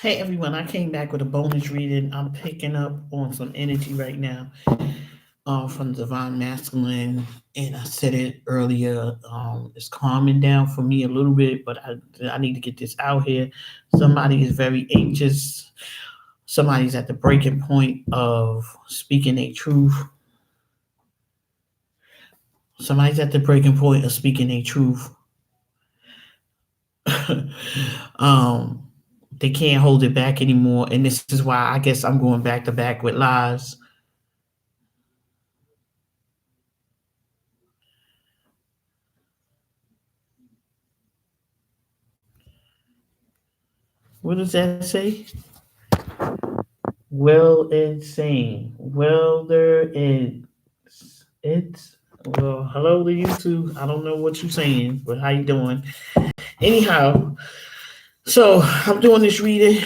Hey everyone, I came back with a bonus reading. I'm picking up on some energy right now from Divine Masculine, and I said it earlier. It's calming down for me a little bit, but I need to get this out here. Somebody is very anxious. Somebody's at the breaking point of speaking a truth. Somebody's at the breaking point of speaking a truth. um, they can't hold it back anymore, and this is why I guess I'm going back to back with lies. What does that say? Well, insane. Well, there is. It's well. Hello to you too. I don't know what you're saying, but how you doing? Anyhow, so I'm doing this reading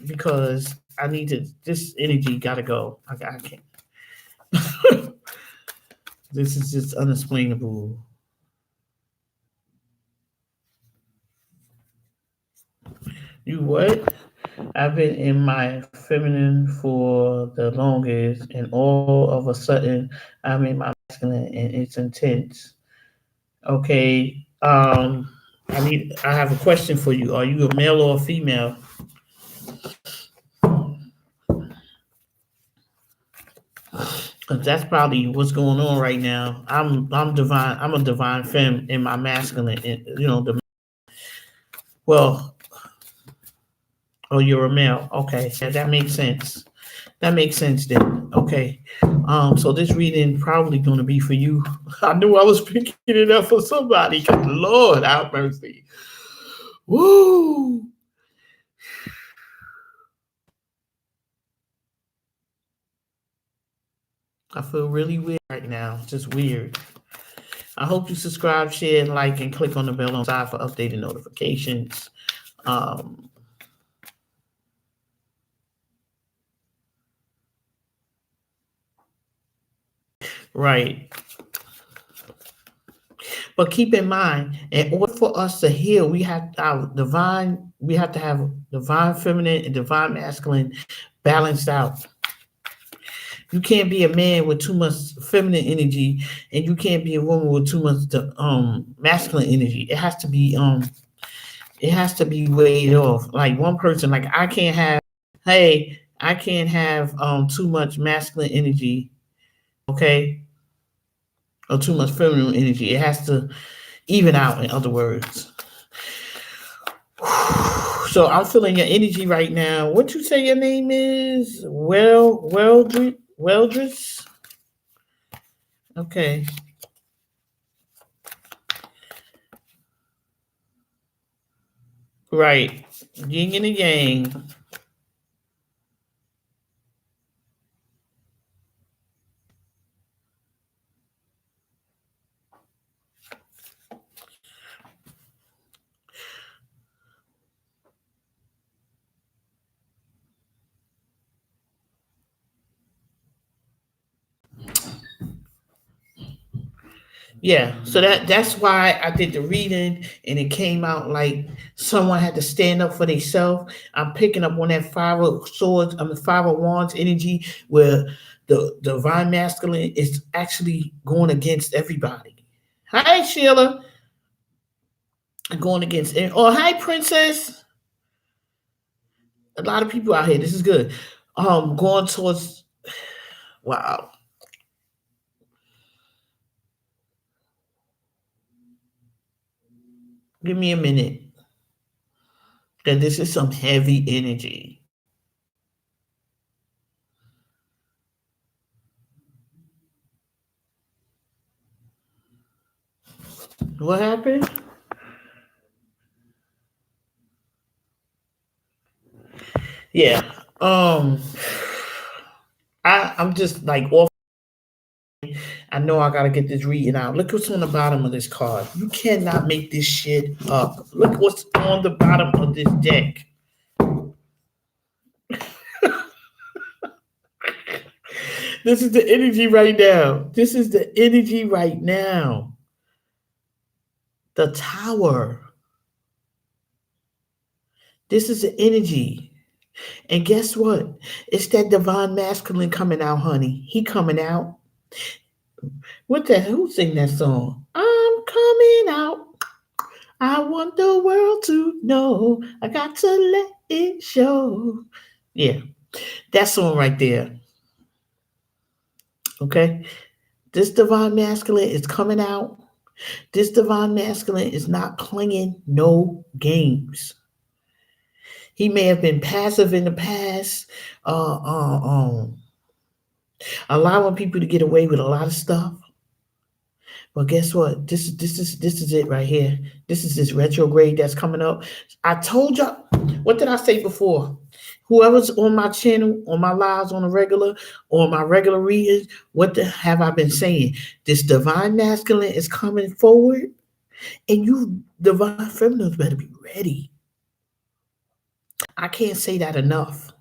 because I need to. This energy gotta go. I can't. This is just unexplainable. You what? I've been in my feminine for the longest, and all of a sudden, I'm in my masculine, and it's intense. Okay. I have a question for you. Are you a male or a female? 'Cause that's probably what's going on right now. I'm divine. I'm a divine femme in my masculine. The well. Oh, you're a male. Okay, yeah, that makes sense. That makes sense then. Okay. So this reading probably gonna be for you. I knew I was picking it up for somebody. Cause Lord have mercy. Woo! I feel really weird right now. Just weird. I hope you subscribe, share, like, and click on the bell on the side for updated notifications. Um, right. But keep in mind, in order for us to heal, we have to have divine feminine and divine masculine balanced out. You can't be a man with too much feminine energy, and you can't be a woman with too much masculine energy. It has to be weighed off. Like one person, like I can't have too much masculine energy, okay, or too much feminine energy. It has to even out. In other words, so I'm feeling your energy right now. What you say your name is? Weldris. Okay, right. Yin and the yang. Yeah, so that's why I did the reading, and it came out like someone had to stand up for themselves. I'm picking up on that five of swords, the five of wands energy, where the divine masculine is actually going against everybody. Hi, Sheila, going against. Oh, hi, princess. A lot of people out here. This is good. Going towards. Wow. Give me a minute. That this is some heavy energy. What happened? Yeah. Um. I'm just like off. I know I gotta get this reading out. Look what's on the bottom of this card. You cannot make this shit up. Look what's on the bottom of this deck. This is the energy right now. This is the energy right now. The tower. This is the energy. And guess what? It's that divine masculine coming out, honey. He coming out. What that? Who sing that song? I'm coming out. I want the world to know. I got to let it show. Yeah, that song right there. Okay. This divine masculine is coming out. This divine masculine is not playing no games. He may have been passive in the past, uh, uh, um, allowing people to get away with a lot of stuff. But guess what? This is it right here. This is this retrograde that's coming up. I told y'all. What did I say before? Whoever's on my channel, on my lives, on a regular, or my regular readings, what the have I been saying? This divine masculine is coming forward, and you divine feminines better be ready. I can't say that enough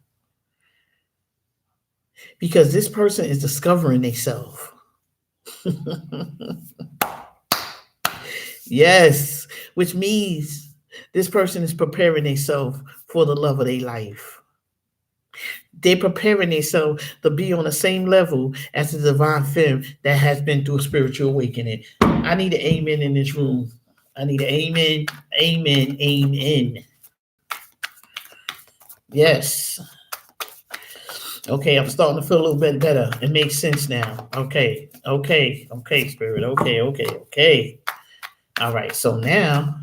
because this person is discovering themselves. Yes, which means this person is preparing themselves for the love of their life. They're preparing themselves to be on the same level as the divine femme that has been through a spiritual awakening. I need an amen in this room. I need an amen, amen, amen. Yes. Okay, I'm starting to feel a little bit better. It makes sense now. Okay, Spirit. Okay. All right, so now,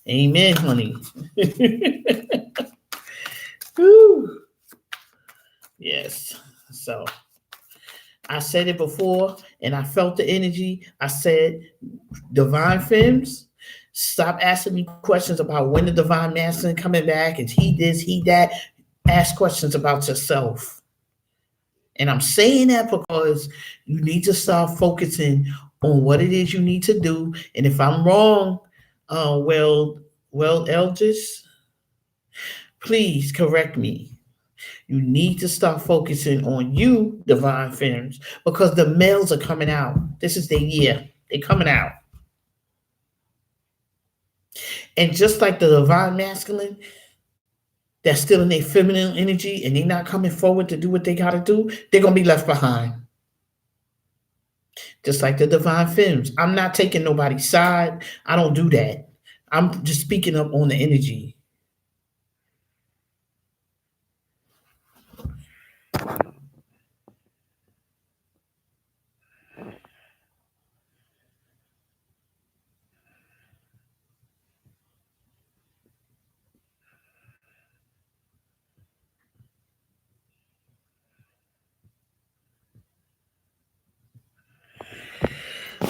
amen, honey. Woo. Yes. So I said it before and I felt the energy. I said, divine femmes, stop asking me questions about when the divine masculine coming back. Is he this, he that? Ask questions about yourself. And I'm saying that because you need to start focusing on what it is you need to do. And if I'm wrong, Eldris, please correct me. You need to start focusing on you, divine femmes, because the males are coming out. This is their year. They're coming out. And just like the divine masculine, that's still in their feminine energy and they're not coming forward to do what they got to do, they're going to be left behind. Just like the divine femmes. I'm not taking nobody's side. I don't do that. I'm just speaking up on the energy.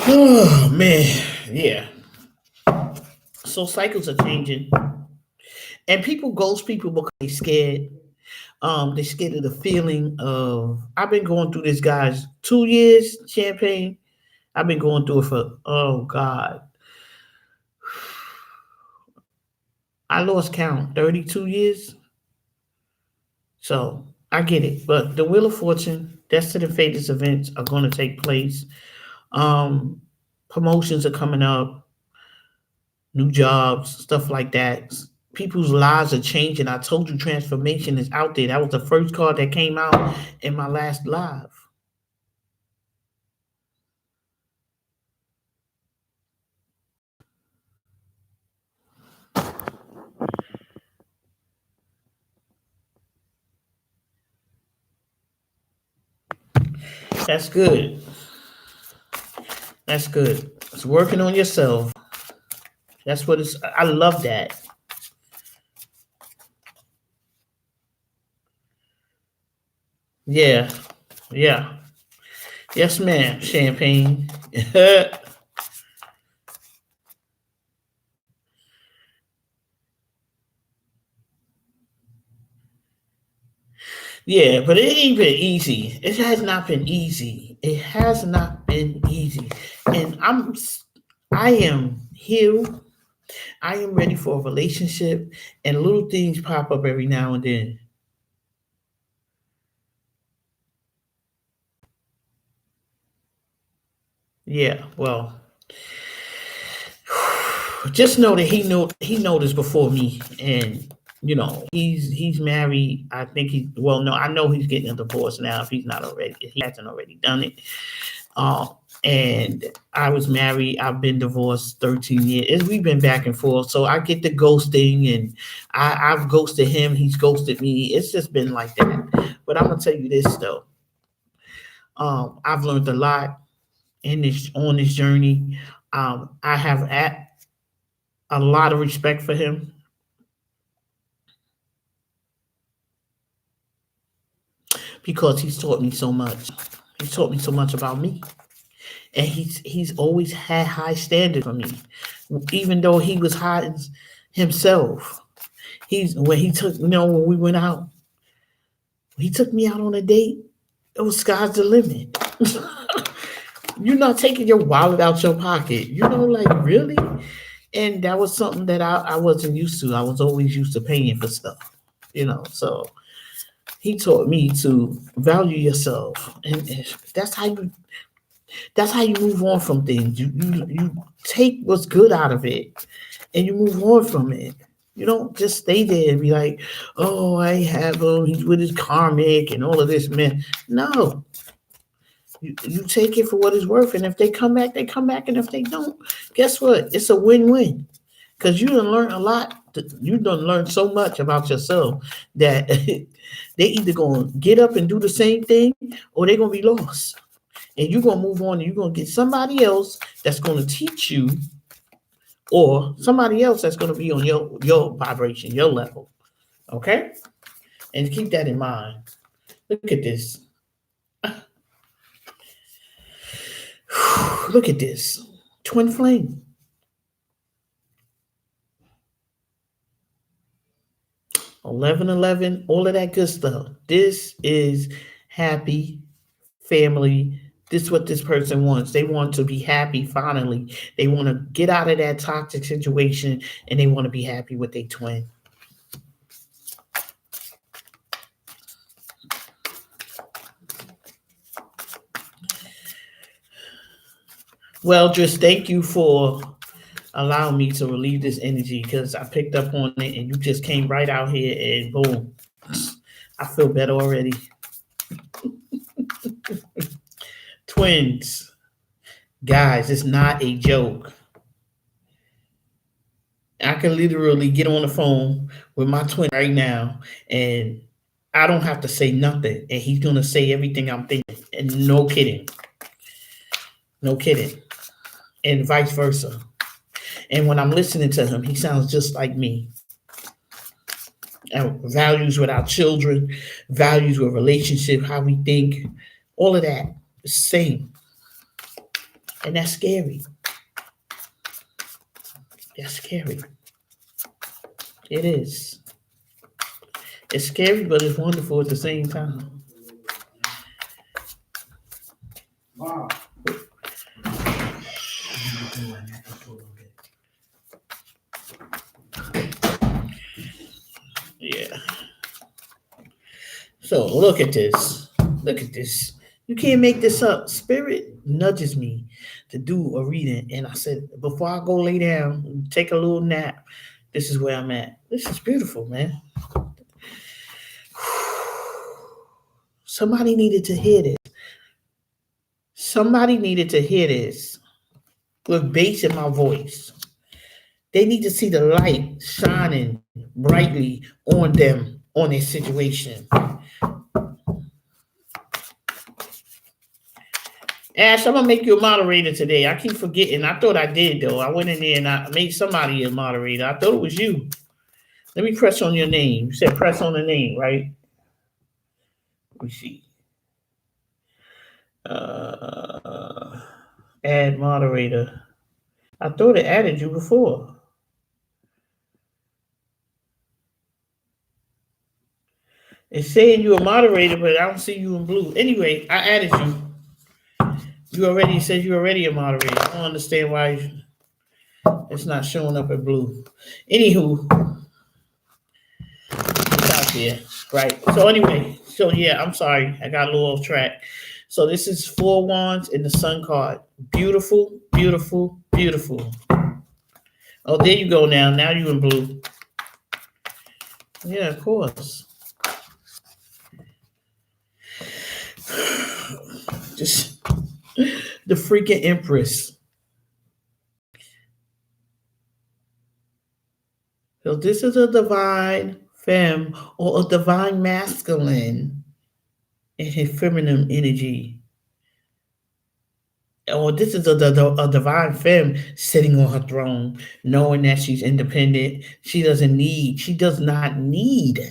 Oh, man. Yeah. So cycles are changing. And people ghost people because they're scared. They're scared of the feeling of, I've been going through this, guys, 2 years, Champagne. I've been going through it for, oh God. I lost count, 32 years. So I get it. But the Wheel of Fortune, Destiny Fated events are going to take place. Promotions are coming up, new jobs, stuff like that. People's lives are changing. I told you transformation is out there. That was the first card that came out in my last live. That's good. That's good. It's working on yourself. That's what it's. I love that. Yeah. Yeah. Yes, ma'am. Champagne. Yeah, but it ain't been easy. It has not been easy. It has not been easy. And I am healed. I am ready for a relationship, and little things pop up every now and then. Yeah, well, just know that he noticed before me, and You know, he's married. I think no, I know he's getting a divorce now if he's not already, if he hasn't already done it. And I was married. I've been divorced 13 years. We've been back and forth. So I get the ghosting, and I've ghosted him. He's ghosted me. It's just been like that. But I'm gonna tell you this though. I've learned a lot on this journey. I have a lot of respect for him because he's taught me so much. He's taught me so much about me. And he's always had high standards for me. Even though he was hiding himself. When he took, when we went out, he took me out on a date. It was sky's the limit. You're not taking your wallet out your pocket. Like really? And that was something that I wasn't used to. I was always used to paying for stuff, so he taught me to value yourself. And that's how you move on from things. You take what's good out of it and you move on from it. You don't just stay there and be like, oh, I have him, he's with his karmic and all of this, man. No. You take it for what it's worth. And if they come back, they come back. And if they don't, guess what? It's a win-win. Because you done learn a lot. You done learn so much about yourself that they either going to get up and do the same thing or they're going to be lost. And you're going to move on and you're going to get somebody else that's going to teach you, or somebody else that's going to be on your vibration, your level. Okay? And keep that in mind. Look at this. Look at this. Twin flame. 1111, all of that good stuff. This is happy family. This is what this person wants. They want to be happy finally. They want to get out of that toxic situation and they want to be happy with their twin. Well, just thank you for allowing me to relieve this energy because I picked up on it and you just came right out here and boom. I feel better already. Twins. Guys, it's not a joke. I can literally get on the phone with my twin right now and I don't have to say nothing. And he's going to say everything I'm thinking. And no kidding. No kidding. And vice versa. And when I'm listening to him, he sounds just like me. And values with our children, values with relationship, how we think, all of that is the same. And that's scary. That's scary. It is. It's scary, but it's wonderful at the same time. Wow. Yeah. So look at this. Look at this. You can't make this up. Spirit nudges me to do a reading. And I said, before I go lay down, take a little nap, this is where I'm at. This is beautiful, man. Somebody needed to hear this. Somebody needed to hear this with bass in my voice. They need to see the light shining brightly on them, on their situation. Ash, I'm going to make you a moderator today. I keep forgetting. I thought I did, though. I went in there and I made somebody a moderator. I thought it was you. Let me press on your name. You said press on the name, right? Let me see. Add moderator. I thought it added you before. It's saying you're a moderator, but I don't see you in blue. Anyway, I added you. You already said you're already a moderator. I don't understand why it's not showing up in blue. Anywho, it's out there. Right. So anyway, I'm sorry. I got a little off track. So this is 4 wands in the sun card. Beautiful, beautiful, beautiful. Oh, there you go now. Now you're in blue. Yeah, of course. Just the freaking Empress. So this is a divine femme or a divine masculine in his feminine energy. Or this is a divine femme sitting on her throne, knowing that she's independent. She does not need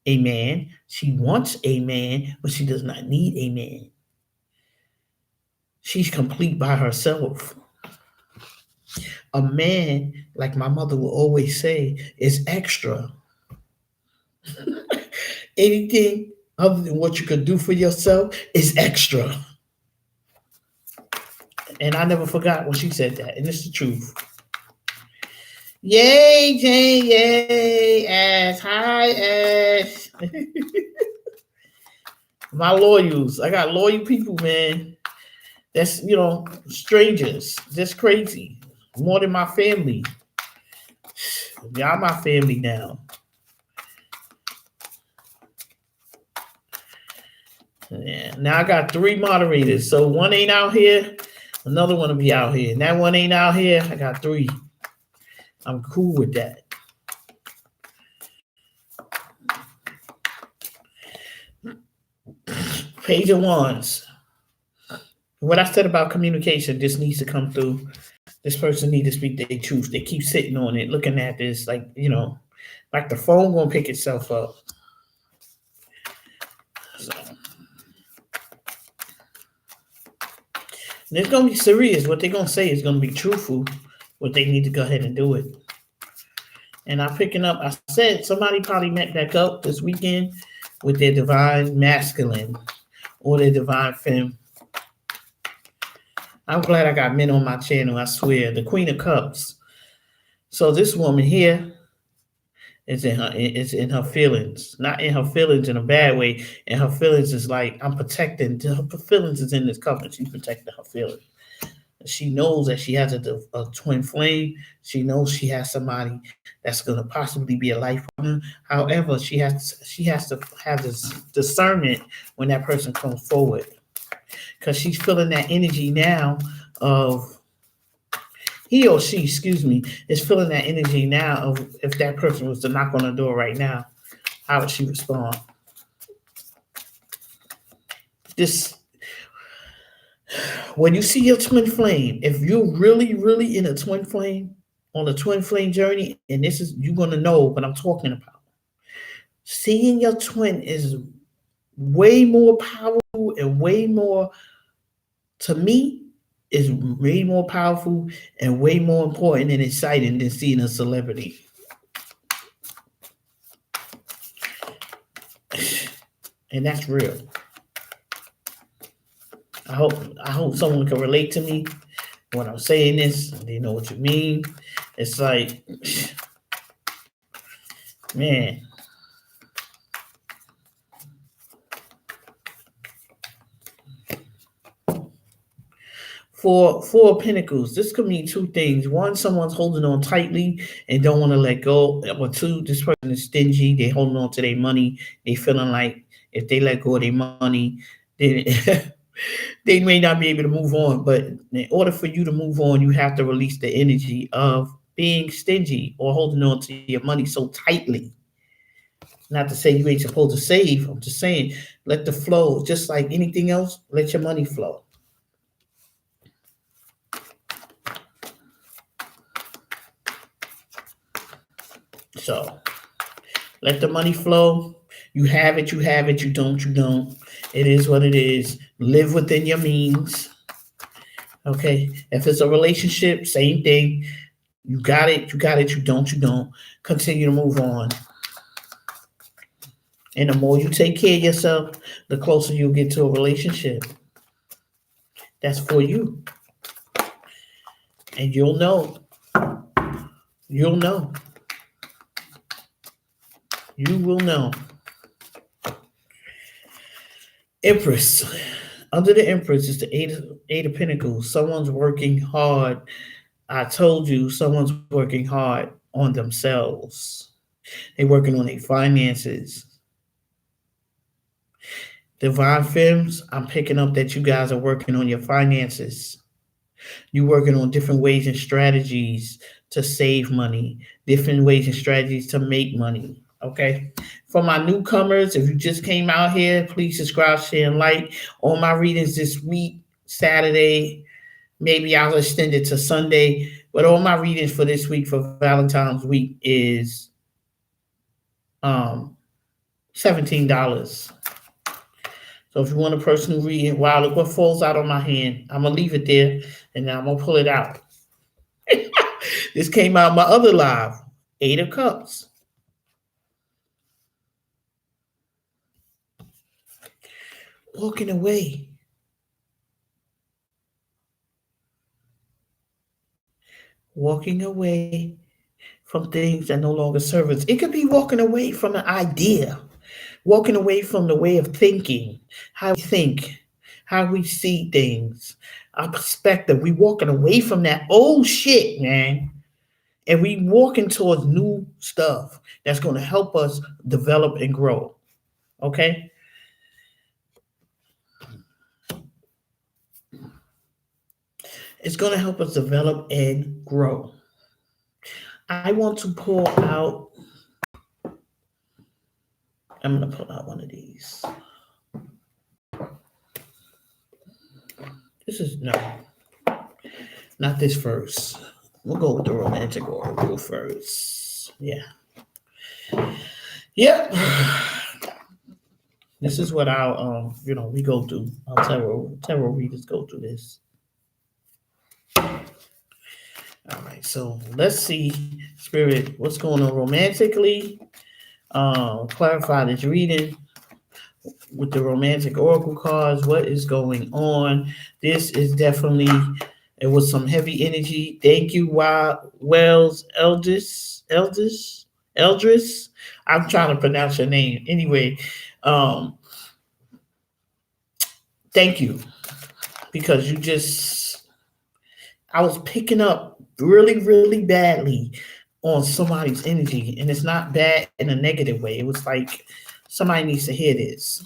a man. She wants a man, but she does not need a man. She's complete by herself. A man, like my mother will always say, is extra. Anything other than what you could do for yourself is extra. And I never forgot when she said that, and it's the truth. Yay, Jane, yay, Ash, hi, Ash. My loyals, I got loyal people, man. That's, strangers. That's crazy. More than my family. Y'all my family now. Yeah. Now I got 3 moderators. So one ain't out here, another one will be out here. And that one ain't out here. I got 3. I'm cool with that. Page of Wands. What I said about communication, this needs to come through. This person needs to speak their truth. They keep sitting on it, looking at this like, like the phone won't pick itself up. So it's going to be serious. What they're going to say is going to be truthful. What they need to go ahead and do it. And I'm picking up, I said somebody probably met back up this weekend with their divine masculine or their divine femme. I'm glad I got men on my channel, I swear. The Queen of Cups. So this woman here is in her feelings. Not in her feelings in a bad way. And her feelings is like, I'm protecting. Her feelings is in this covenant. She's protecting her feelings. She knows that she has a twin flame. She knows she has somebody that's going to possibly be a life partner. However, she has to have this discernment when that person comes forward, because she's feeling that energy now of he or she, excuse me, is feeling that energy now of if that person was to knock on the door right now, how would she respond? When you see your twin flame, if you're really, really in a twin flame, on a twin flame journey, and this is, you're going to know what I'm talking about. Seeing your twin is way more powerful and way more, to me, is way more powerful and way more important and exciting than seeing a celebrity. And that's real. I hope someone can relate to me when I'm saying this. They know what you mean. It's like, man. For Four of Pentacles, this could mean 2 things. 1, someone's holding on tightly and don't want to let go. Or 2, this person is stingy. They holding on to their money. They feeling like if they let go of their money, then they may not be able to move on. But in order for you to move on, you have to release the energy of being stingy or holding on to your money so tightly. Not to say you ain't supposed to save. I'm just saying, let the flow, just like anything else, let your money flow. So let the money flow. You have it, you have it. You don't, you don't. It is what it is. Live within your means. Okay. If it's a relationship, same thing. You got it, you got it. You don't, you don't. Continue to move on. And the more you take care of yourself, the closer you'll get to a relationship. That's for you. And you'll know. You'll know. You will know. Empress. Under the Empress is the Eight of Pentacles. Someone's working hard. I told you, someone's working hard on themselves. They're working on their finances. Divine Films, I'm picking up that you guys are working on your finances. You're working on different ways and strategies to save money, different ways and strategies to make money. Okay. For my newcomers, if you just came out here, please subscribe, share, and like. All my readings this week, Saturday, maybe I'll extend it to Sunday. But all my readings for this week for Valentine's week is um $17. So if you want a personal reading, wow, look what falls out on my hand. I'm gonna leave it there and now I'm gonna pull it out. This came out my other live, Eight of Cups. Walking away. Walking away from things that no longer serve us. It could be walking away from an idea, walking away from the way of thinking, how we think, how we see things, our perspective. We walking away from that old shit, man. And we walking towards new stuff that's going to help us develop and grow. Okay? It's going to help us develop and grow. I want to pull out, I'm going to pull out one of these. This is, no, not this first. We'll go with the romantic oracle first. Yeah. Yep. This is what our, we go through. Our tarot readers go through this. All right, so let's see, Spirit, what's going on romantically. Clarify this reading with the romantic oracle cards. What is going on? This is definitely, it was some heavy energy. Thank you, Wells Eldris. I'm trying to pronounce your name. Anyway, thank you, because I was picking up really, really badly on somebody's energy, and it's not bad in a negative way. It was like somebody needs to hear this.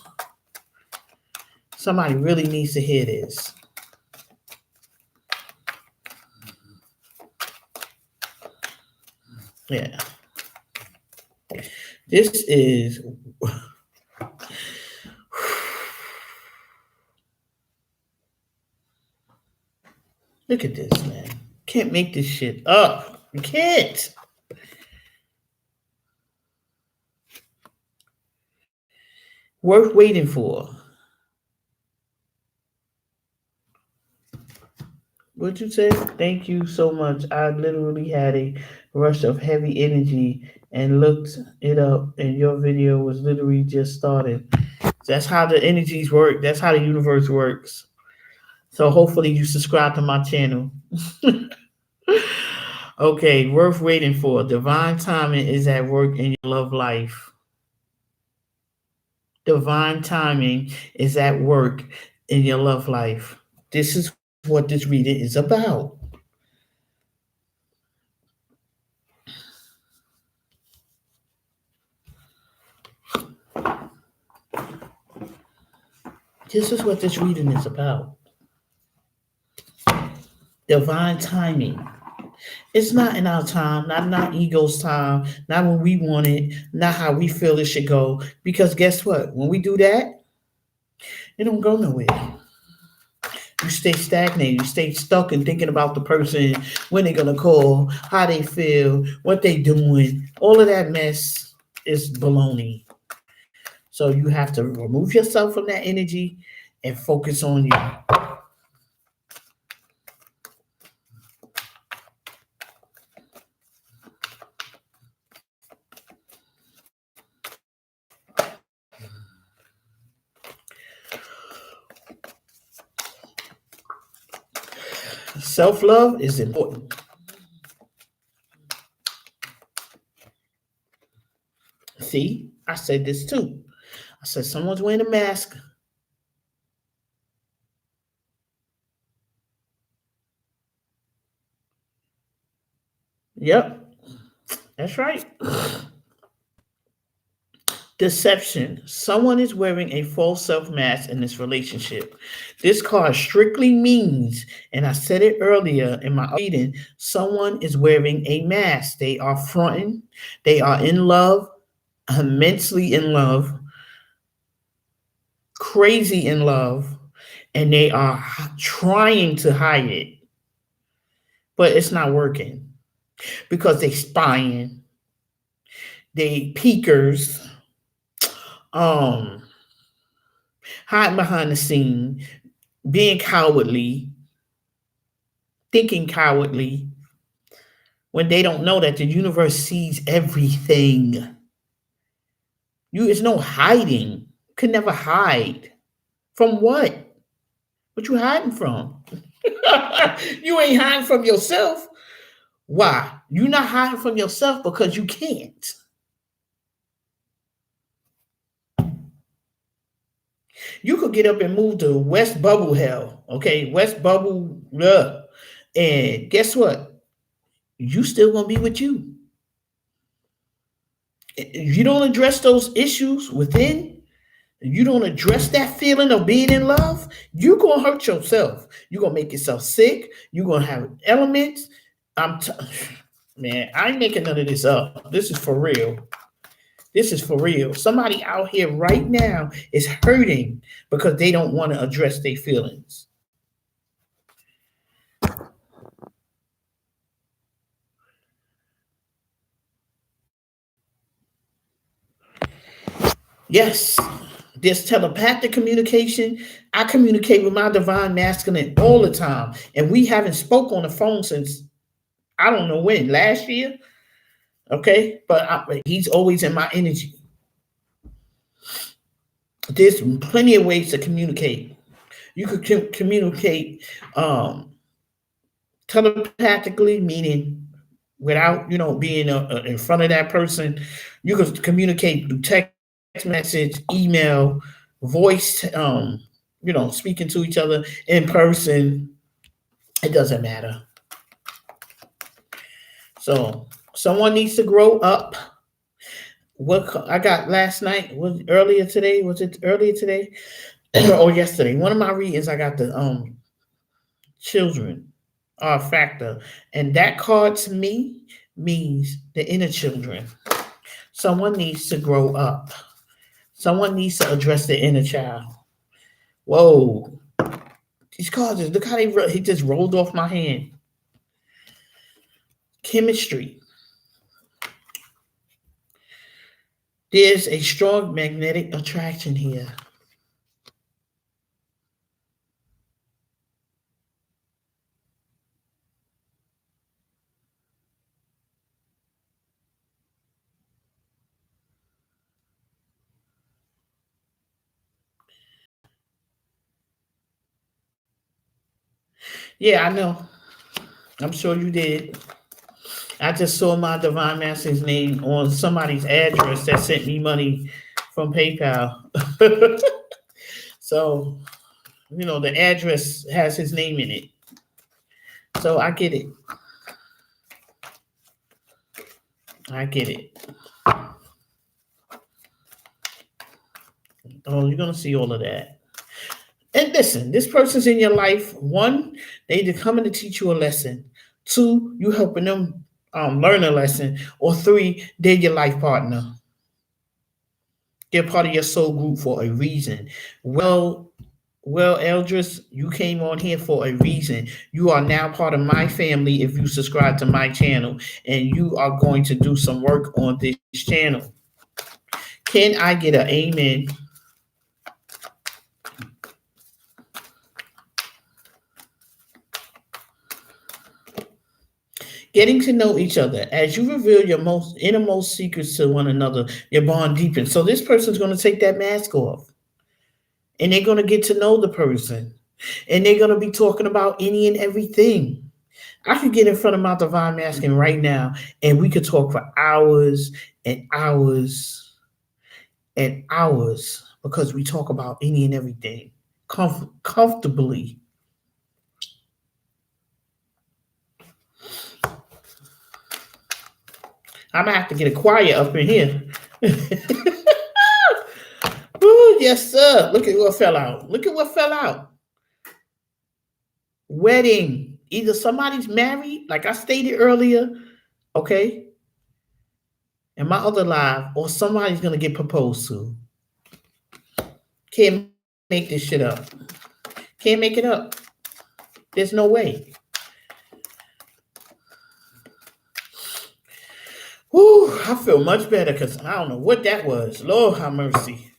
Somebody really needs to hear this. Yeah. This is look at this, man. Can't make this shit up. You can't. Worth waiting for. What'd you say? Thank you so much. I literally had a rush of heavy energy and looked it up, and your video was literally just started. That's how the energies work. That's how the universe works. So hopefully you subscribe to my channel. Okay, worth waiting for. Divine timing is at work in your love life. Divine timing is at work in your love life. This is what this reading is about. This is what this reading is about. Divine timing. It's not in our time, not in our ego's time, not when we want it, not how we feel it should go. Because guess what? When we do that, it don't go nowhere. You stay stagnated. You stay stuck and thinking about the person, when they're gonna call, how they feel, what they doing. All of that mess is baloney. So you have to remove yourself from that energy and focus on you. Self-love is important. See, I said this too. I said someone's wearing a mask. Yep, that's right. Deception. Someone is wearing a false self mask in this relationship. This card strictly means, and I said it earlier in my reading, someone is wearing a mask. They are fronting, they are in love, immensely in love, crazy in love, and they are trying to hide it, but it's not working because they spying, they peekers, um, hiding behind the scene, being cowardly, thinking cowardly, when they don't know that the universe sees everything. It's no hiding. You can never hide. From what? What you hiding from? You ain't hiding from yourself. Why? You're not hiding from yourself because you can't. You could get up and move to West Bubble hell, okay? West Bubble, and guess what? You still gonna be with you. If you don't address those issues within, you don't address that feeling of being in love, you're gonna hurt yourself. You're gonna make yourself sick. You're gonna have elements. Man, I ain't making none of this up. This is for real. This is for real. Somebody out here right now is hurting because they don't want to address their feelings. Yes, there's telepathic communication. I communicate with my divine masculine all the time, and we haven't spoke on the phone since I don't know when, last year. Okay, but he's always in my energy. There's plenty of ways to communicate. You could communicate telepathically, meaning without being in front of that person. You could communicate through text message, email, voice, speaking to each other in person. It doesn't matter. So someone needs to grow up. What I got last night was earlier today. Was it earlier today or yesterday? One of my readings, I got the children are a factor, and that card to me means the inner children. Someone needs to grow up. Someone needs to address the inner child. Whoa, these cards! Look how he just rolled off my hand. Chemistry. There's a strong magnetic attraction here. Yeah, I know. I'm sure you did. I just saw my divine master's name on somebody's address that sent me money from PayPal. So, the address has his name in it. So I get it. I get it. Oh, you're going to see all of that. And listen, this person's in your life. One, they either coming to teach you a lesson. Two, you helping them learn a lesson. Or three, they're your life partner. They're part of your soul group for a reason. Well, Eldris, you came on here for a reason. You are now part of my family if you subscribe to my channel, and you are going to do some work on this channel. Can I get an amen? Getting to know each other. As you reveal your most innermost secrets to one another, your bond deepens. So this person's going to take that mask off. And they're going to get to know the person. And they're going to be talking about any and everything. I could get in front of my divine masculine right now, and we could talk for hours and hours and hours because we talk about any and everything comfortably. I'm gonna have to get a choir up in here. yes, sir. Look at what fell out. Look at what fell out. Wedding. Either somebody's married, like I stated earlier, okay, in my other live, or somebody's gonna get proposed to. Can't make this shit up. Can't make it up. There's no way. Whew, I feel much better because I don't know what that was. Lord have mercy.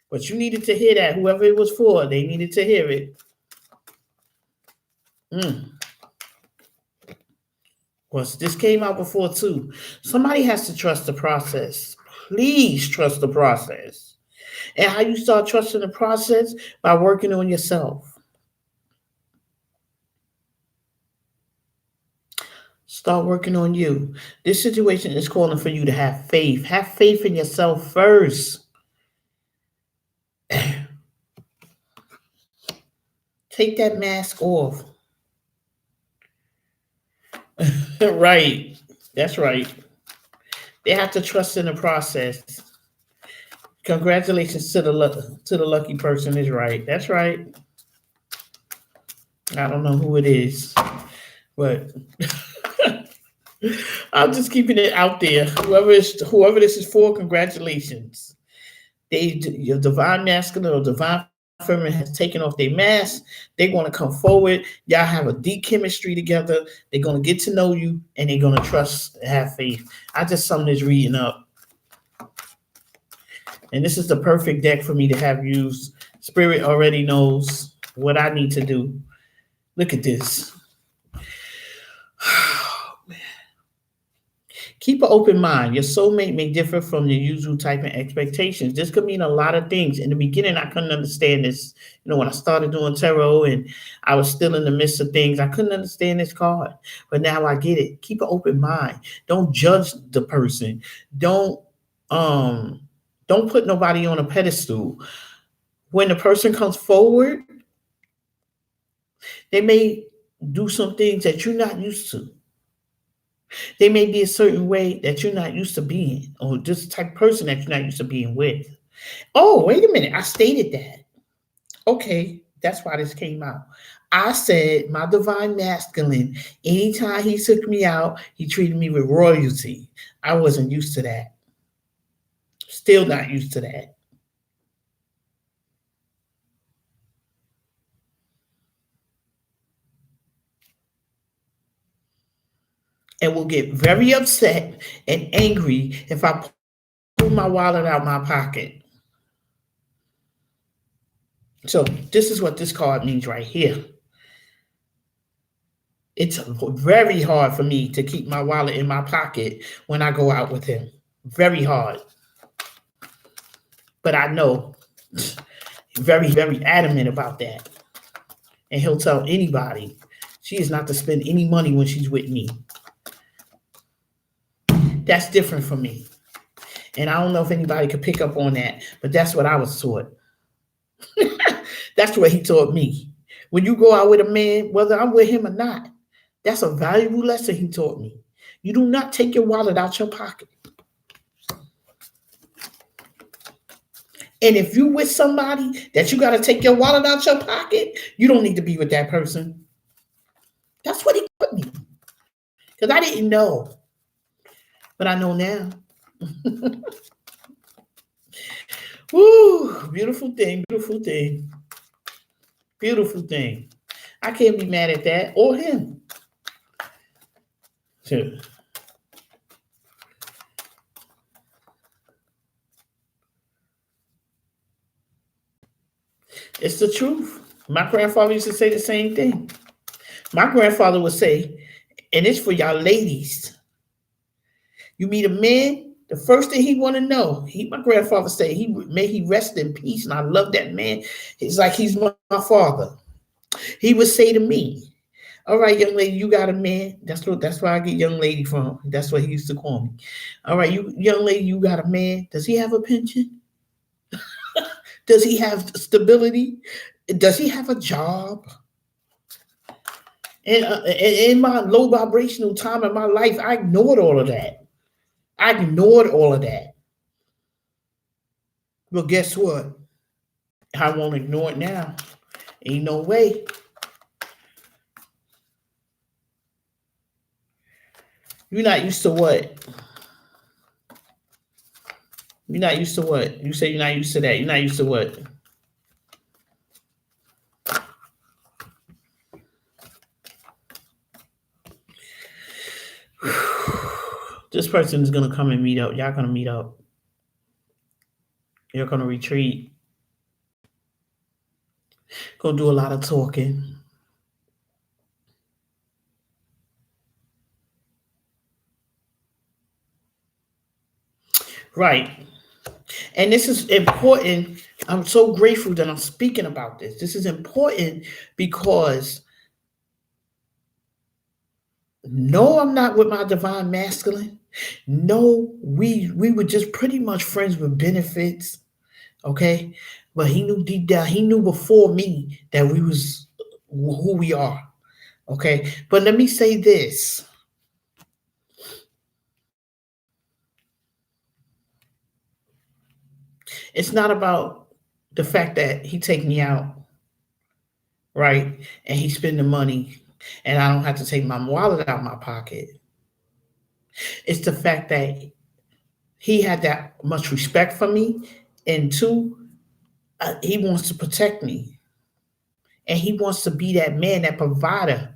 But you needed to hear that. Whoever it was for, they needed to hear it. Well, this came out before too. Somebody has to trust the process. Please trust the process. And how you start trusting the process? By working on yourself. Start working on you. This situation is calling for you to have faith. Have faith in yourself first. Take that mask off. Right. That's right. They have to trust in the process. Congratulations to the lucky person is right. That's right. I don't know who it is, but I'm just keeping it out there. Whoever this is for, congratulations. Your divine masculine or divine feminine has taken off their mask. They're going to come forward. Y'all have a deep chemistry together. They're going to get to know you, and they're going to trust and have faith. I just summed this reading up. And this is the perfect deck for me to have used. Spirit already knows what I need to do. Look at this. Keep an open mind. Your soulmate may differ from your usual type of expectations. This could mean a lot of things. In the beginning, I couldn't understand this. When I started doing tarot and I was still in the midst of things, I couldn't understand this card. But now I get it. Keep an open mind. Don't judge the person. Don't put nobody on a pedestal. When the person comes forward, they may do some things that you're not used to. They may be a certain way that you're not used to being, or this type of person that you're not used to being with. Oh, wait a minute. I stated that. Okay, that's why this came out. I said my divine masculine, anytime he took me out, he treated me with royalty. I wasn't used to that. Still not used to that. And will get very upset and angry if I pull my wallet out of my pocket. So this is what this card means right here. It's very hard for me to keep my wallet in my pocket when I go out with him. Very hard. But I know very, very adamant about that. And he'll tell anybody she is not to spend any money when she's with me. That's different from me. And I don't know if anybody could pick up on that, but that's what I was taught. That's what he taught me. When you go out with a man, whether I'm with him or not, that's a valuable lesson he taught me. You do not take your wallet out your pocket. And if you with somebody that you got to take your wallet out your pocket, you don't need to be with that person. That's what he taught me. Because I didn't know. But I know now. Woo, beautiful thing, beautiful thing. Beautiful thing. I can't be mad at that or him. Sure. It's the truth. My grandfather used to say the same thing. My grandfather would say, and it's for y'all ladies. You meet a man, the first thing he want to know, my grandfather said, may he rest in peace, and I love that man. It's like he's my father. He would say to me, all right, young lady, you got a man. That's where I get young lady from. That's what he used to call me. All right, young lady, you got a man. Does he have a pension? Does he have stability? Does he have a job? And in my low vibrational time in my life, I ignored all of that. Well, guess what? I won't ignore it now. Ain't no way. You're not used to what? You're not used to what? You say you're not used to that. You're not used to what? This person is gonna come and meet up. Y'all gonna meet up. You're gonna retreat. Gonna do a lot of talking. Right. And this is important. I'm so grateful that I'm speaking about this. This is important because no, I'm not with my divine masculine. No, we were just pretty much friends with benefits. Okay. But he knew deep down, he knew before me that we was who we are. Okay. But let me say this. It's not about the fact that he take me out, right? And he spend the money and I don't have to take my wallet out of my pocket. It's the fact that he had that much respect for me. And two, he wants to protect me. And he wants to be that man, that provider.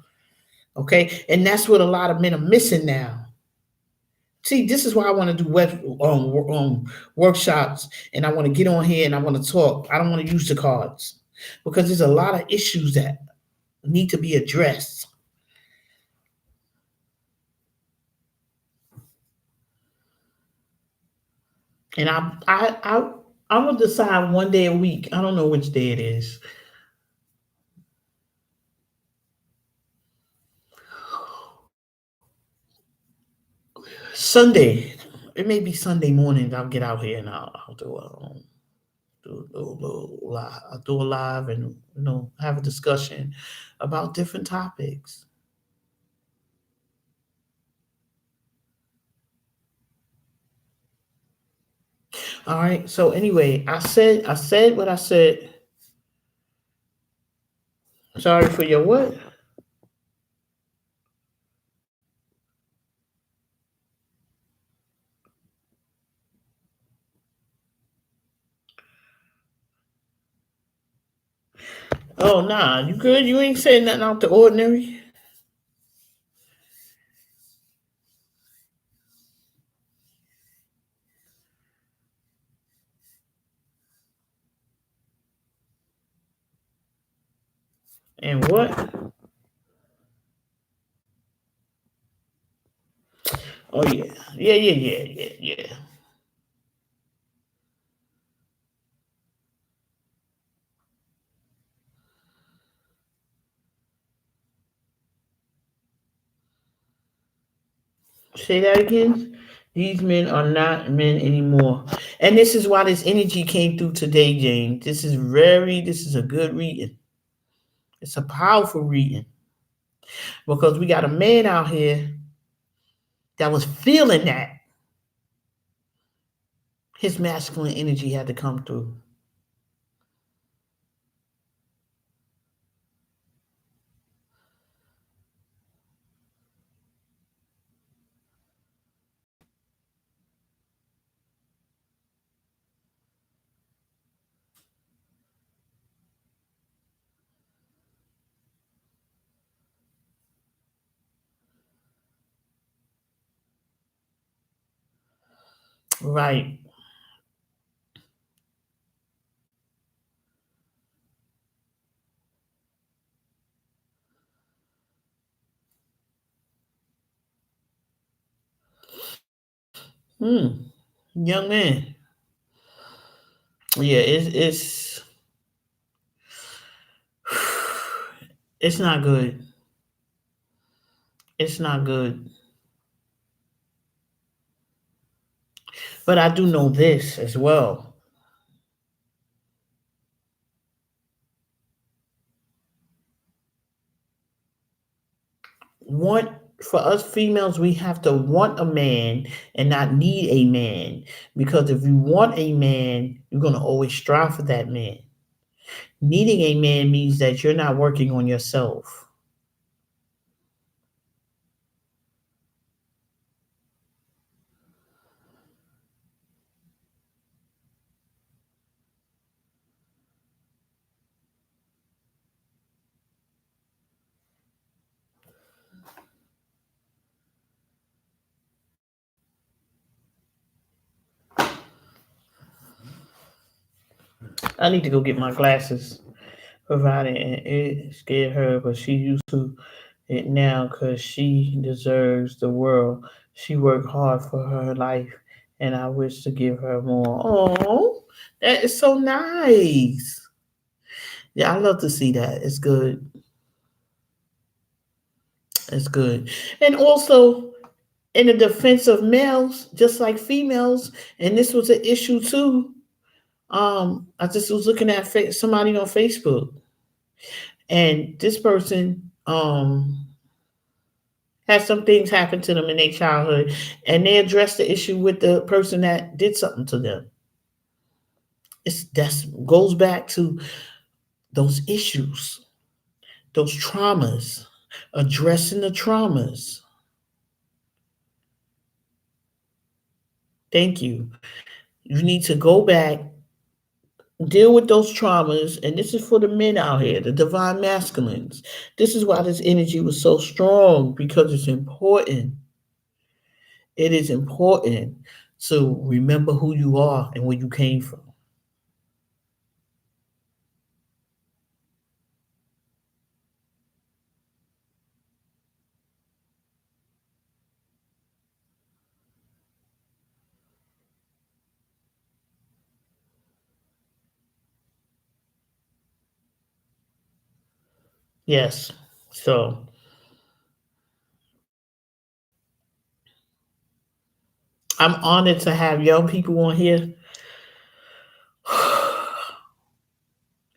Okay. And that's what a lot of men are missing now. See, this is why I want to do workshops and I want to get on here and I want to talk. I don't want to use the cards because there's a lot of issues that need to be addressed. And I will decide one day a week. I don't know which day it is. Sunday. It may be Sunday morning. I'll get out here and I'll do a live. I'll do a live and have a discussion about different topics. All right. So anyway, I said what I said. Sorry for your what? Oh nah, you good? You ain't saying nothing out the ordinary. And what? Oh yeah, yeah. Say that again. These men are not men anymore, and this is why this energy came through today, James. This is a good reading. It's a powerful reading because we got a man out here that was feeling that his masculine energy had to come through. Right. Hmm. Young man. Yeah, it's not good. It's not good. But I do know this as well. Want For us females, we have to want a man and not need a man. Because if you want a man, you're gonna always strive for that man. Needing a man means that you're not working on yourself. I need to go get my glasses provided, and it scared her, but she used to it now because she deserves the world. She worked hard for her life, and I wish to give her more. Oh, that is so nice. Yeah, I love to see that. It's good. It's good. And also, in the defense of males, just like females, and this was an issue too. I just was looking at somebody on Facebook, and this person had some things happen to them in their childhood, and they addressed the issue with the person that did something to them. It's That goes back to those issues, those traumas, addressing the traumas. Thank you. You need to go back, deal with those traumas, and this is for the men out here, the divine masculines. This is why this energy was so strong, because it's important. It is important to remember who you are and where you came from. Yes. So I'm honored to have young people on here.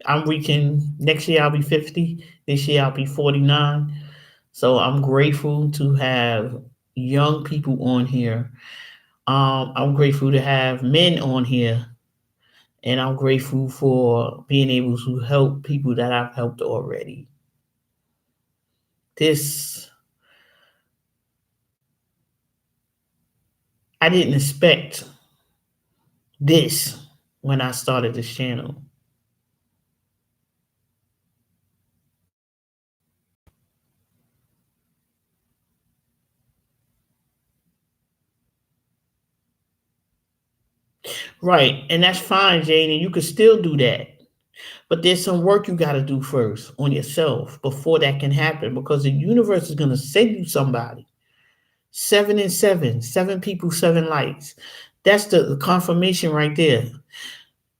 I'm reaching next year, I'll be 50. This year, I'll be 49. So I'm grateful to have young people on here. I'm grateful to have men on here. And I'm grateful for being able to help people that I've helped already. This, I didn't expect this when I started this channel. Right. And that's fine, Jane. And you can still do that. But there's some work you got to do first on yourself before that can happen, because the universe is going to send you somebody. 7 and 7, 7 people, 7 lights. That's the confirmation right there.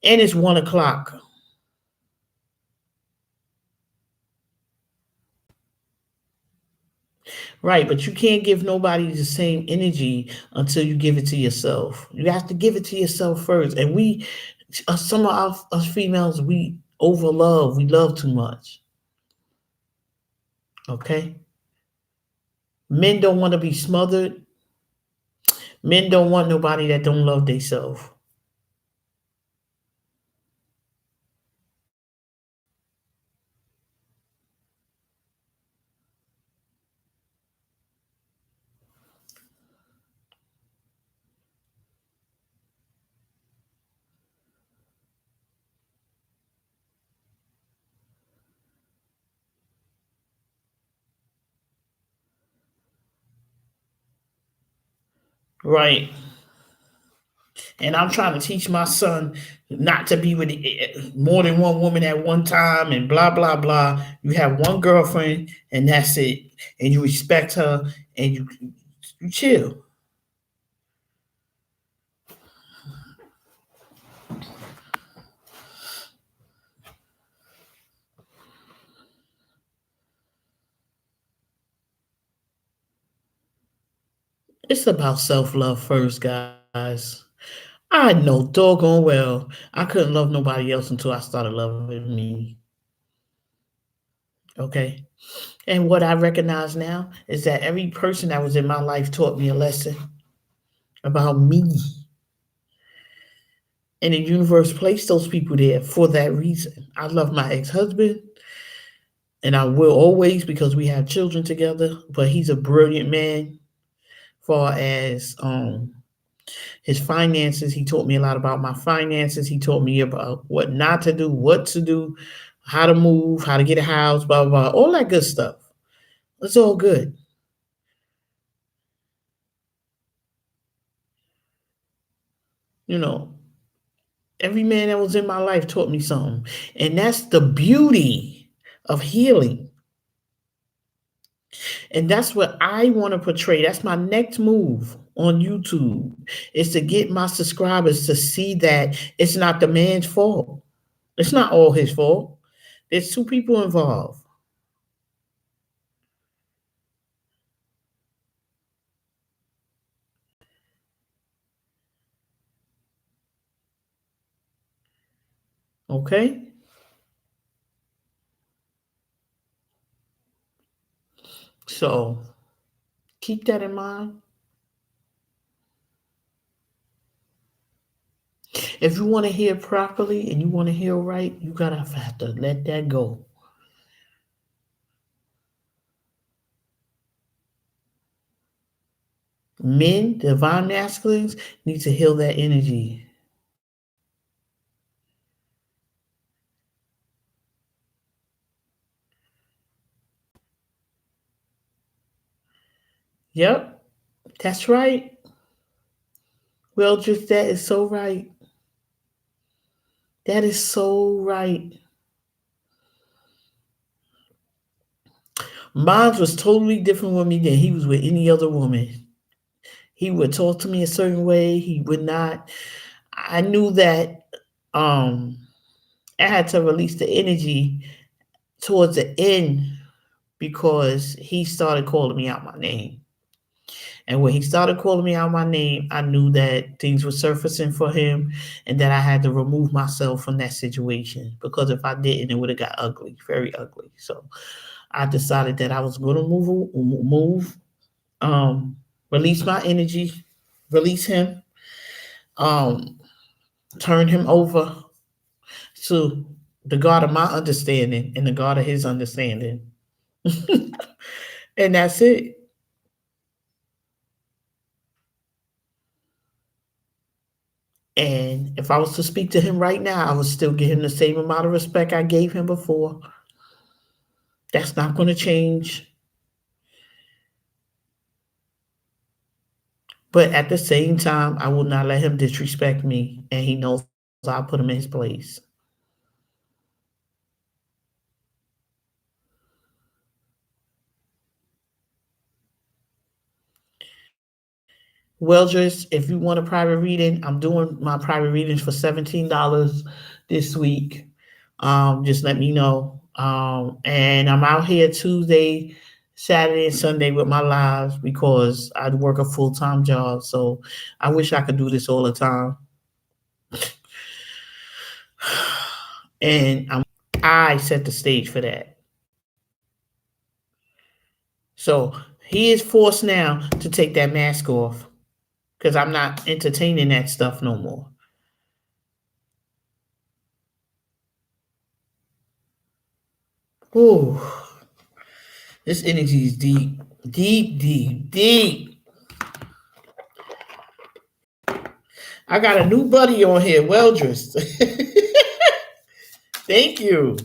And it's 1 o'clock. Right, but you can't give nobody the same energy until you give it to yourself. You have to give it to yourself first. And some of us females, we overlove. We love too much. Okay? Men don't want to be smothered. Men don't want nobody that don't love themselves. Right. And I'm trying to teach my son not to be with more than one woman at one time and blah, blah, blah. You have one girlfriend and that's it. And you respect her and you chill. It's about self love first, guys. I know doggone well I couldn't love nobody else until I started loving me. Okay. And what I recognize now is that every person that was in my life taught me a lesson about me. And the universe placed those people there for that reason. I love my ex-husband, and I will always, because we have children together, but he's a brilliant man far as his finances. He taught me a lot about my finances. He taught me about what not to do, what to do, how to move, how to get a house, blah, blah, blah, all that good stuff. It's all good. You know, every man that was in my life taught me something. And that's the beauty of healing. And that's what I want to portray. That's my next move on YouTube, is to get my subscribers to see that it's not the man's fault. It's not all his fault. There's two people involved. Okay? So keep that in mind. If you want to hear properly and you want to hear right, you gotta have to let that go. Men, divine masculines, need to heal that energy. Yep, that's right. Well, just that is so right. That is so right. Mine was totally different with me than he was with any other woman. He would talk to me a certain way. He would not. I knew that I had to release the energy towards the end, because he started calling me out my name. And when he started calling me out my name, I knew that things were surfacing for him and that I had to remove myself from that situation, because if I didn't, it would have got ugly, very ugly. So I decided that I was going to release my energy, release him, turn him over to the God of my understanding and the God of his understanding. And that's it. And if I was to speak to him right now, I would still give him the same amount of respect I gave him before. That's not going to change. But at the same time, I will not let him disrespect me. And he knows I'll put him in his place. Well, just if you want a private reading, I'm doing my private readings for $17 this week. Just let me know. And I'm out here Tuesday, Saturday, and Sunday with my lives, because I work a full-time job. So I wish I could do this all the time. And I set the stage for that. So he is forced now to take that mask off, because I'm not entertaining that stuff no more. Ooh, this energy is deep, deep, deep, deep. I got a new buddy on here, Weldress. Thank you.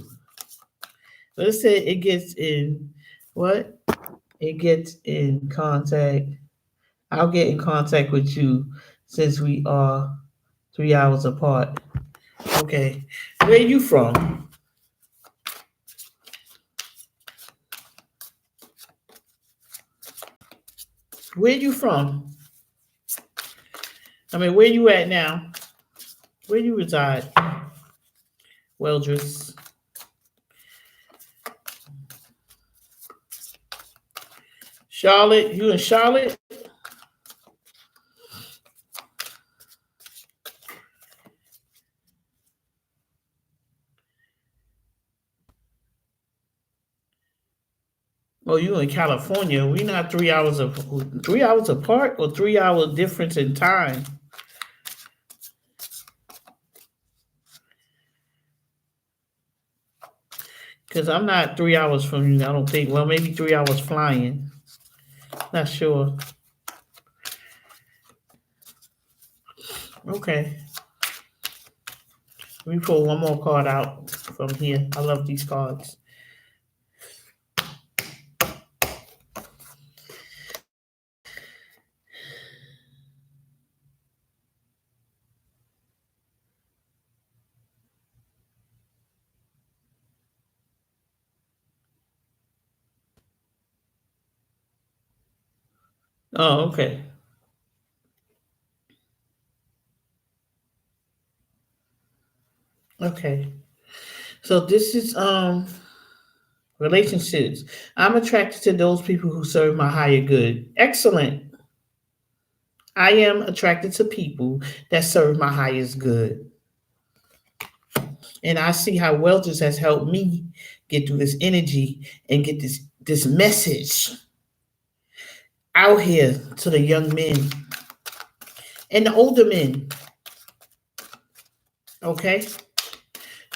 Let's say it gets in what? It gets in contact. I'll get in contact with you since we are 3 hours apart. Okay. Where you from? Where you from? I mean, where you at now? Where you reside? Weldress. Charlotte, you in Charlotte? Oh, you in California? We not 3 hours of 3 hours apart, or 3 hour difference in time? Because I'm not 3 hours from you. I don't think. Well, maybe 3 hours flying. Not sure. Okay. Let me pull one more card out from here. I love these cards. Oh, okay. Okay. So this is relationships. I'm attracted to those people who serve my higher good. Excellent. I am attracted to people that serve my highest good. And I see how well this has helped me get through this energy and get this message out here to the young men and the older men, okay,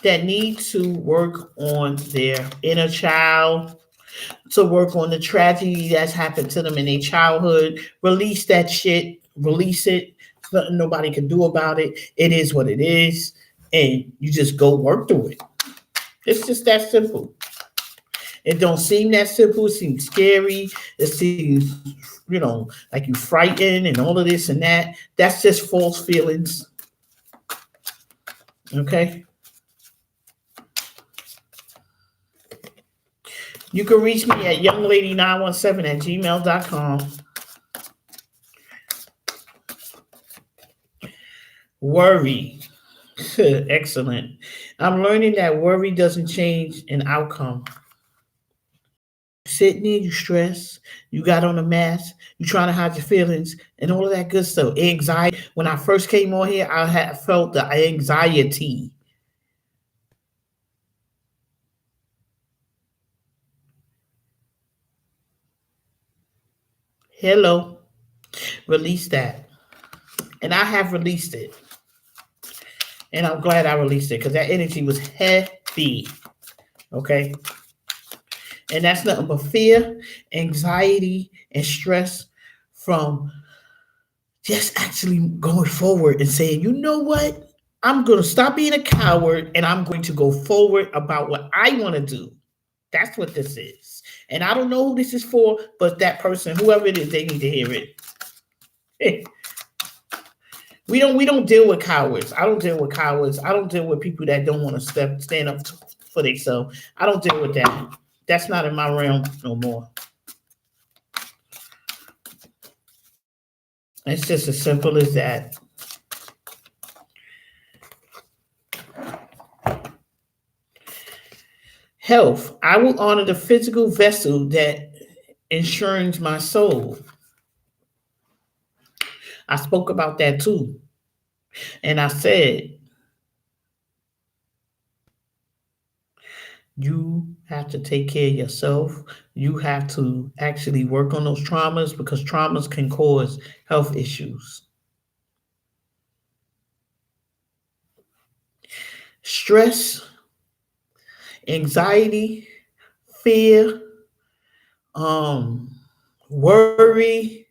that need to work on their inner child, to work on the tragedy that's happened to them in their childhood. Release that shit. Release it. Nothing nobody can do about it. It is what it is. And you just go work through it. It's just that simple. It don't seem that simple. It seems scary. It seems, like you frightened and all of this and that. That's just false feelings. Okay? You can reach me at younglady917@gmail.com. Worry. Excellent. I'm learning that worry doesn't change an outcome. Sitting there, you stress, you got on a mask, you trying to hide your feelings, and all of that good stuff. Anxiety. When I first came on here, I had felt the anxiety. Hello. Release that. And I have released it. And I'm glad I released it because that energy was heavy. Okay. And that's nothing but fear, anxiety, and stress from just actually going forward and saying, you know what? I'm going to stop being a coward and I'm going to go forward about what I want to do. That's what this is. And I don't know who this is for, but that person, whoever it is, they need to hear it. We don't deal with cowards. I don't deal with cowards. I don't deal with people that don't want to stand up for themselves. I don't deal with that. That's not in my realm no more. It's just as simple as that. Health. I will honor the physical vessel that ensures my soul. I spoke about that too. And I said, you have to take care of yourself. You have to actually work on those traumas because traumas can cause health issues. Stress, anxiety, fear, um, worry,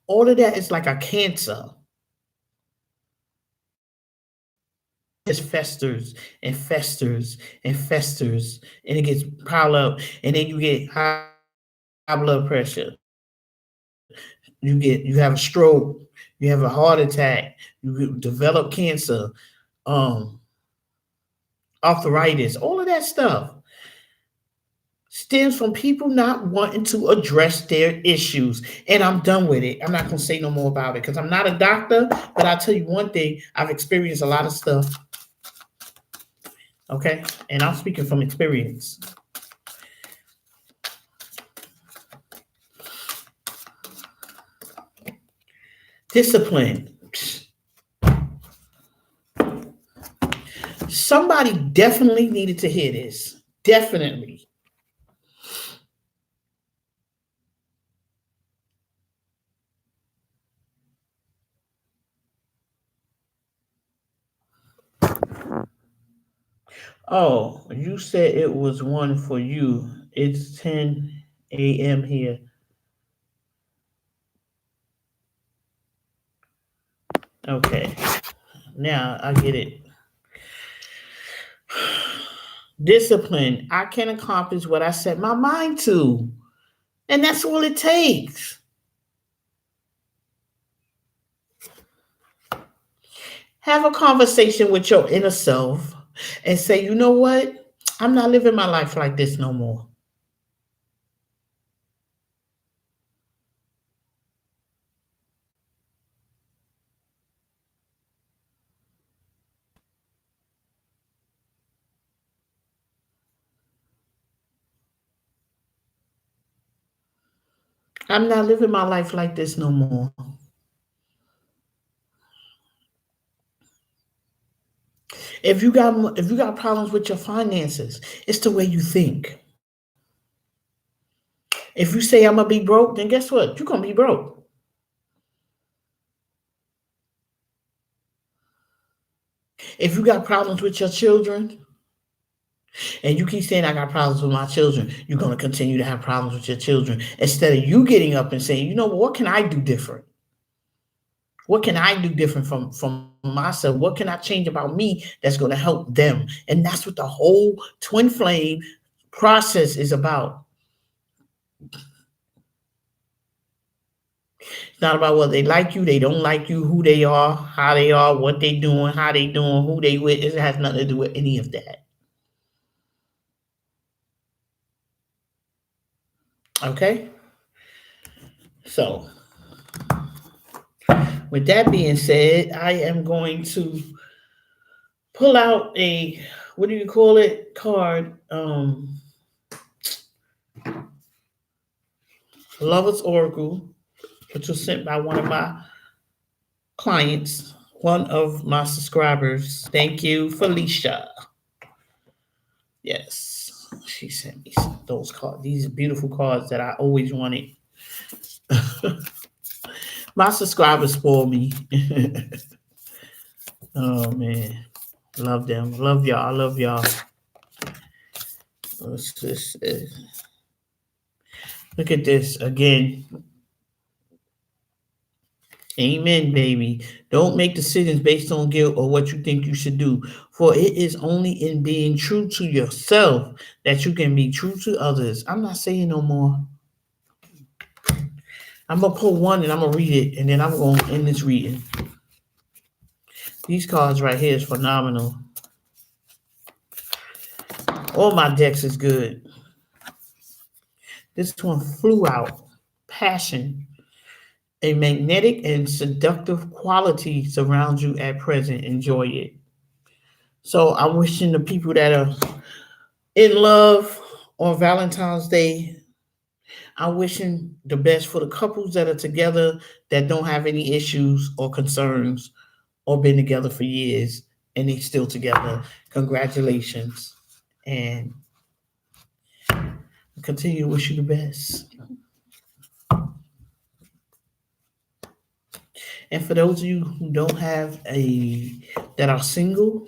all of that is like a cancer. It festers and festers and festers, and it gets piled up, and then you get high blood pressure. You have a stroke, you have a heart attack, you develop cancer, um, arthritis, all of that stuff stems from people not wanting to address their issues. And I'm done with it. I'm not going to say no more about it because I'm not a doctor, but I'll tell you one thing, I've experienced a lot of stuff. Okay? And I'm speaking from experience. Discipline. Somebody definitely needed to hear this. Definitely. Oh, you said it was one for you. It's 10 a.m. here. Okay, now I get it. Discipline. I can accomplish what I set my mind to. And that's all it takes. Have a conversation with your inner self and say, you know what? I'm not living my life like this no more. I'm not living my life like this no more. If you got problems with your finances, it's the way you think. If you say I'm gonna be broke, then guess what? You're gonna be broke. If you got problems with your children, and you keep saying I got problems with my children, you're gonna continue to have problems with your children. Instead of you getting up and saying, you know what can I do different? What can I do different from myself? What can I change about me that's gonna help them? And that's what the whole twin flame process is about. It's not about whether they like you, they don't like you, who they are, what they doing, how they doing, who they with. It has nothing to do with any of that. Okay? So, with that being said, I am going to pull out a, what do you call it, card, Lover's Oracle, which was sent by one of my clients, one of my subscribers. Thank you, Felicia. Yes, she sent me those cards. These beautiful cards that I always wanted. My subscribers spoil me. Oh man, love them. Love y'all. I love y'all. Look at this again. Amen, baby. Don't make decisions based on guilt or what you think you should do, for it is only in being true to yourself that you can be true to others. I'm not saying no more. I'm gonna pull one and I'm gonna read it, and then I'm gonna end this reading. These cards right here is phenomenal. All my decks is good. This one flew out. Passion. A magnetic and seductive quality surrounds you at present. Enjoy it. So I'm wishing the people that are in love on Valentine's Day, I'm wishing the best for the couples that are together that don't have any issues or concerns or been together for years and they still together. Congratulations. And I continue to wish you the best. And for those of you who don't have that are single,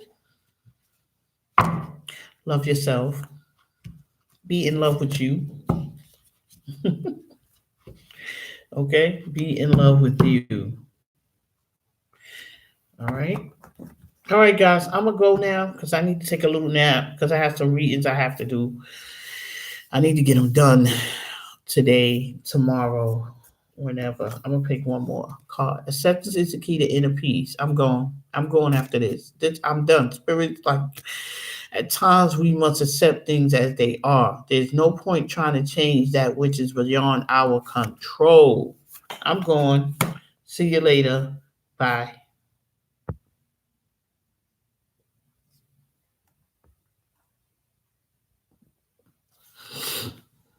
love yourself. Be in love with you. Okay? Be in love with you. All right? All right, guys, I'm going to go now because I need to take a little nap because I have some readings I have to do. I need to get them done today, tomorrow, whenever. I'm going to pick one more card. Acceptance is the key to inner peace. I'm going after this. I'm done. Spirit, like, at times we must accept things as they are. There's no point trying to change that which is beyond our control. I'm going. See you later. Bye.